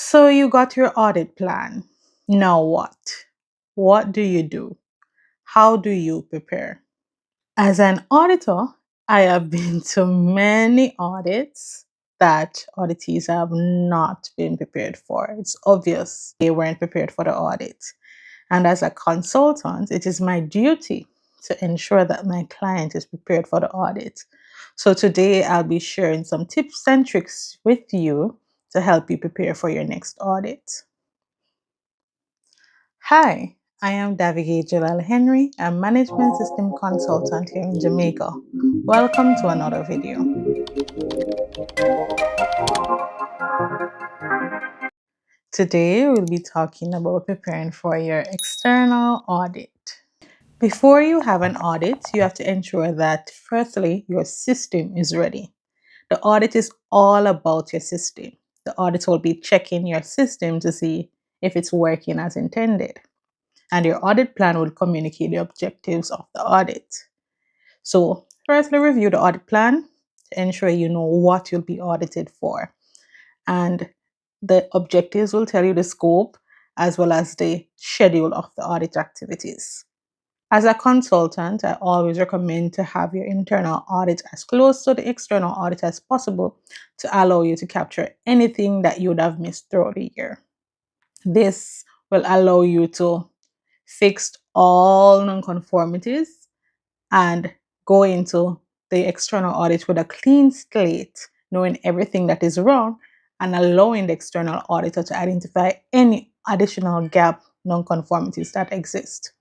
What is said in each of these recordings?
So you got your audit plan. Now what? What do you do? How do you prepare? As an auditor, I have been to many audits that auditees have not been prepared for. It's obvious they weren't prepared for the audit. And as a consultant, it is my duty to ensure that my client is prepared for the audit. So today I'll be sharing some tips and tricks with you to help you prepare for your next audit. Hi, I am Davi-Gaye Julal-Henry, a management system consultant here in Jamaica. Welcome to another video. Today we'll be talking about preparing for your external audit. Before you have an audit, you have to ensure that firstly, your system is ready. The audit is all about your system. The audit will be checking your system to see if it's working as intended. And your audit plan will communicate the objectives of the audit. So, firstly, review the audit plan to ensure you know what you'll be audited for. And the objectives will tell you the scope as well as the schedule of the audit activities. As a consultant, I always recommend to have your internal audit as close to the external audit as possible to allow you to capture anything that you would have missed throughout the year. This will allow you to fix all nonconformities and go into the external audit with a clean slate, knowing everything that is wrong and allowing the external auditor to identify any additional gap nonconformities that exist.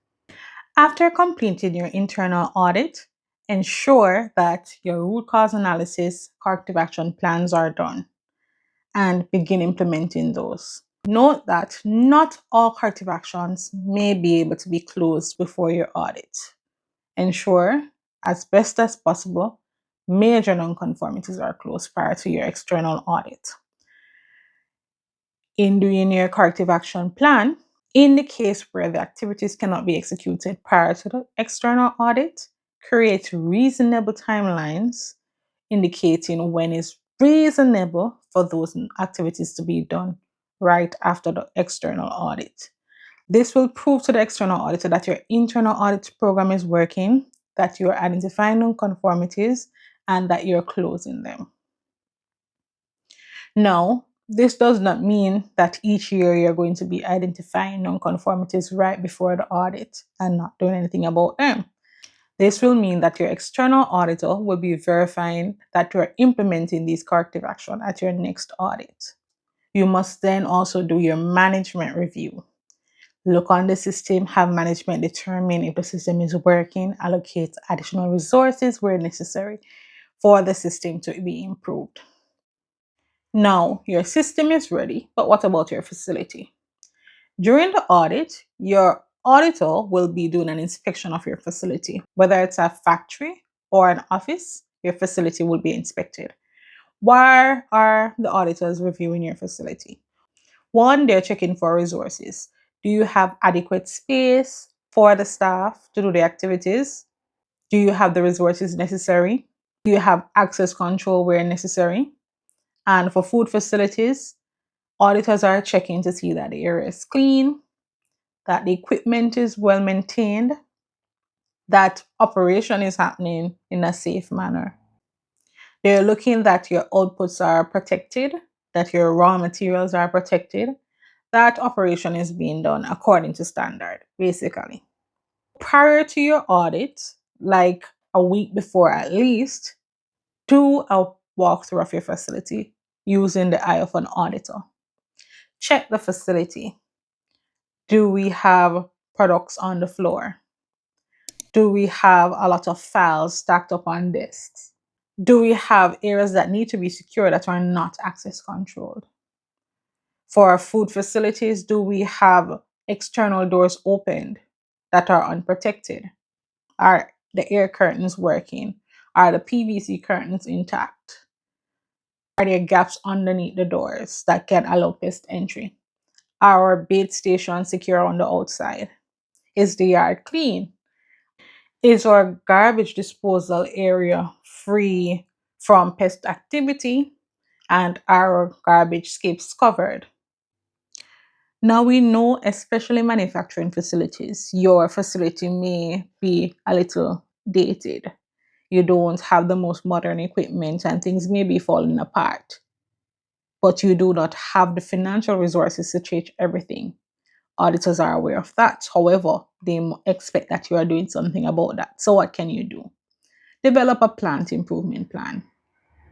After completing your internal audit, ensure that your root cause analysis corrective action plans are done and begin implementing those. Note that not all corrective actions may be able to be closed before your audit. Ensure, as best as possible, major nonconformities are closed prior to your external audit. In doing your corrective action plan, in the case where the activities cannot be executed prior to the external audit, create reasonable timelines indicating when it's reasonable for those activities to be done right after the external audit. This will prove to the external auditor that your internal audit program is working, that you're identifying nonconformities, and that you're closing them. Now, this does not mean that each year you're going to be identifying nonconformities right before the audit and not doing anything about them. This will mean that your external auditor will be verifying that you're implementing these corrective actions at your next audit. You must then also do your management review. Look on the system, have management determine if the system is working, allocate additional resources where necessary for the system to be improved. Now, your system is ready, but what about your facility? During the audit, your auditor will be doing an inspection of your facility. Whether it's a factory or an office, your facility will be inspected. Why are the auditors reviewing your facility? One, they're checking for resources. Do you have adequate space for the staff to do the activities? Do you have the resources necessary? Do you have access control where necessary? And for food facilities, auditors are checking to see that the area is clean, that the equipment is well maintained, that operation is happening in a safe manner. They're looking that your outputs are protected, that your raw materials are protected, that operation is being done according to standard, basically. Prior to your audit, like a week before at least, do a walkthrough of your facility using the eye of an auditor. Check the facility. Do we have products on the floor? Do we have a lot of files stacked up on desks? Do we have areas that need to be secure that are not access controlled? For our food facilities, do we have external doors opened that are unprotected? Are the air curtains working? Are the PVC curtains intact? Are there gaps underneath the doors that can allow pest entry? Are our bait stations secure on the outside? Is the yard clean? Is our garbage disposal area free from pest activity? And are our garbage skips covered? Now we know, especially manufacturing facilities, your facility may be a little dated. You don't have the most modern equipment and things may be falling apart, but you do not have the financial resources to change everything. Auditors are aware of that. However, they expect that you are doing something about that. So what can you do? Develop a plant improvement plan.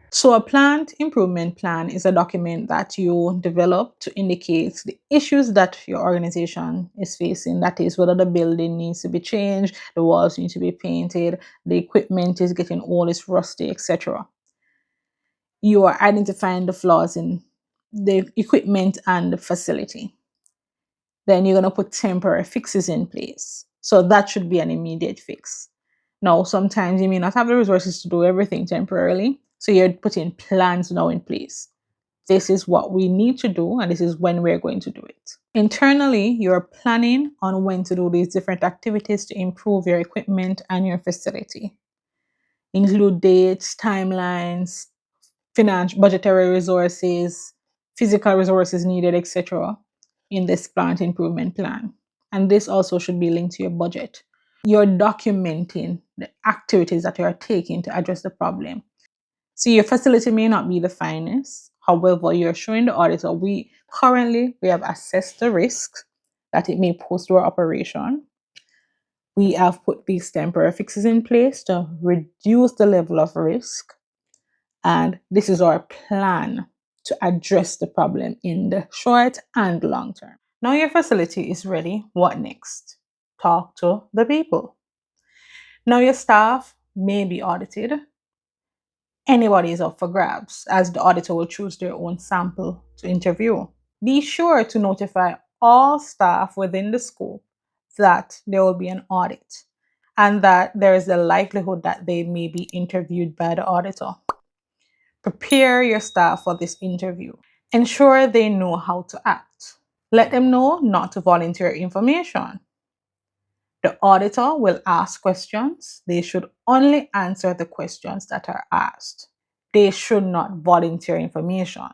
So a plant improvement plan is a document that you develop to indicate the issues that your organization is facing. That is, whether the building needs to be changed, the walls need to be painted, the equipment is getting old, it's rusty, etc. You are identifying the flaws in the equipment and the facility. Then you're going to put temporary fixes in place. So that should be an immediate fix. Now, sometimes you may not have the resources to do everything temporarily. So you're putting plans now in place. This is what we need to do, and this is when we're going to do it. Internally, you're planning on when to do these different activities to improve your equipment and your facility. Include dates, timelines, financial, budgetary resources, physical resources needed, etc. in this plant improvement plan. And this also should be linked to your budget. You're documenting the activities that you are taking to address the problem. So your facility may not be the finest. However, you're showing the auditor we have assessed the risk that it may pose to our operation. We have put these temporary fixes in place to reduce the level of risk. And this is our plan to address the problem in the short and long term. Now your facility is ready. What next? Talk to the people. Now your staff may be audited. Anybody is up for grabs, as the auditor will choose their own sample to interview. Be sure to notify all staff within the scope that there will be an audit and that there is a likelihood that they may be interviewed by the auditor. Prepare your staff for this interview. Ensure they know how to act. Let them know not to volunteer information. The auditor will ask questions. They should only answer the questions that are asked. They should not volunteer information.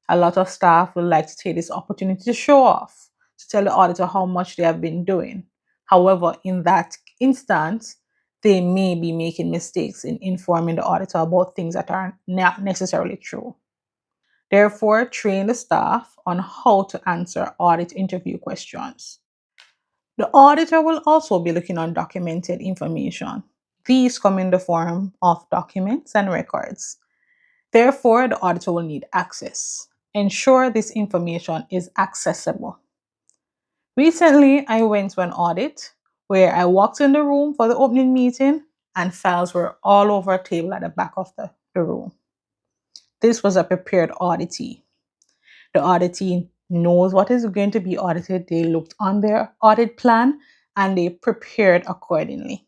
A lot of staff will like to take this opportunity to show off, to tell the auditor how much they have been doing. However, in that instance, they may be making mistakes in informing the auditor about things that are not necessarily true. Therefore, train the staff on how to answer audit interview questions. The auditor will also be looking on documented information. These come in the form of documents and records. Therefore, the auditor will need access. Ensure this information is accessible. Recently, I went to an audit where I walked in the room for the opening meeting and files were all over a table at the back of the room. This was a prepared auditee. The auditee knows what is going to be audited. They looked on their audit plan and they prepared accordingly.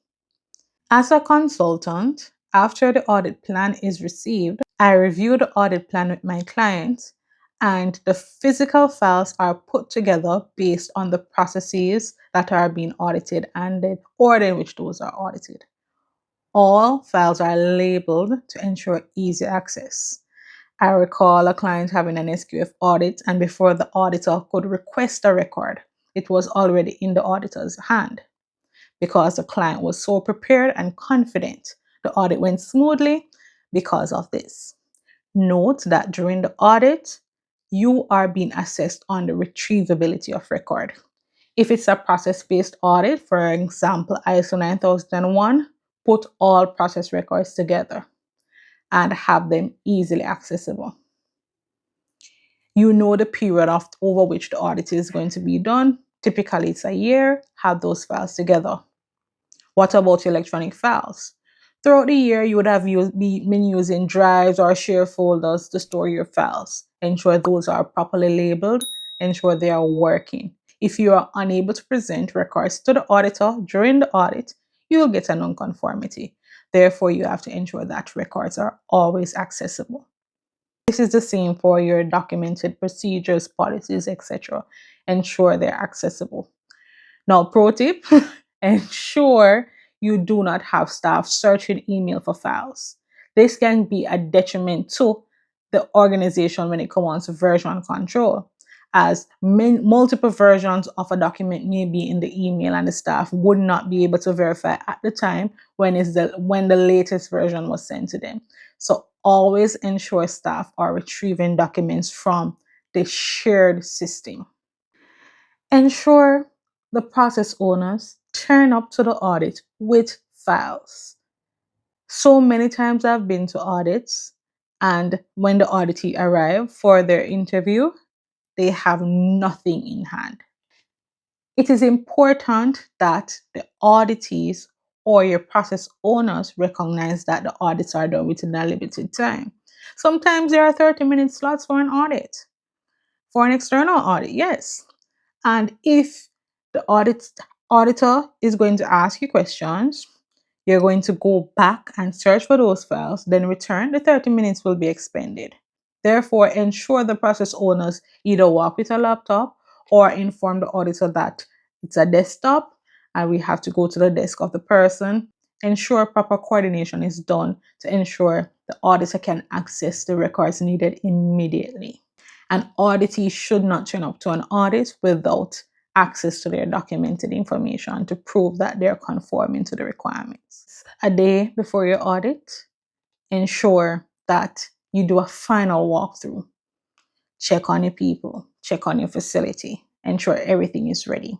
As a consultant, after the audit plan is received, I review the audit plan with my clients and the physical files are put together based on the processes that are being audited and the order in which those are audited. All files are labeled to ensure easy access. I recall a client having an SQF audit, and before the auditor could request a record, it was already in the auditor's hand. Because the client was so prepared and confident, the audit went smoothly because of this. Note that during the audit, you are being assessed on the retrievability of record. If it's a process-based audit, for example, ISO 9001, put all process records together and have them easily accessible. You know the period over which the audit is going to be done. Typically, it's a year. Have those files together. What about electronic files? Throughout the year, you would have been using drives or share folders to store your files. Ensure those are properly labeled. Ensure they are working. If you are unable to present records to the auditor during the audit, you will get a non-conformity. Therefore, you have to ensure that records are always accessible. This is the same for your documented procedures, policies, etc. Ensure they're accessible. Now, pro tip, ensure you do not have staff searching email for files. This can be a detriment to the organization when it comes to version control. as multiple versions of a document may be in the email and the staff would not be able to verify at the time when the latest version was sent to them. So always ensure staff are retrieving documents from the shared system. Ensure the process owners turn up to the audit with files. So many times I've been to audits, and when the auditee arrive for their interview, they have nothing in hand. It is important that the auditees or your process owners recognize that the audits are done within a limited time. Sometimes there are 30-minute slots for an audit, for an external audit, yes. And if the auditor is going to ask you questions, you're going to go back and search for those files, then return, the 30 minutes will be expended. Therefore, ensure the process owners either walk with a laptop or inform the auditor that it's a desktop and we have to go to the desk of the person. Ensure proper coordination is done to ensure the auditor can access the records needed immediately. An auditee should not turn up to an audit without access to their documented information to prove that they're conforming to the requirements. A day before your audit, ensure that you do a final walkthrough. Check on your people, check on your facility, ensure everything is ready.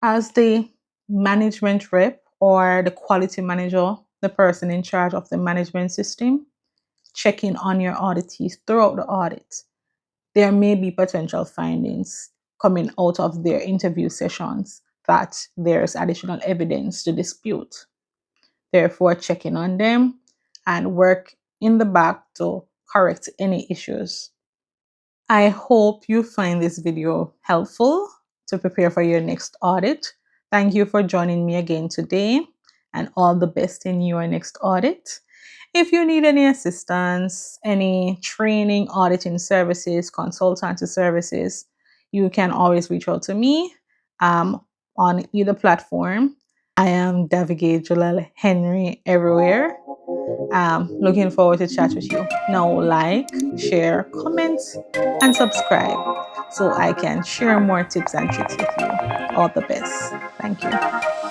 As the management rep or the quality manager, the person in charge of the management system, check in on your auditees throughout the audit. There may be potential findings coming out of their interview sessions that there's additional evidence to dispute. Therefore, check in on them and work in the back to correct any issues. I hope you find this video helpful to prepare for your next audit. Thank you for joining me again today, and all the best in your next audit. If you need any assistance, any training, auditing services, consultancy services, you can always reach out to me on either platform. I am Davi-Gaye Julal-Henry everywhere. Looking forward to chat with you. Now like, share, comment, and subscribe so I can share more tips and tricks with you. All the best. Thank you.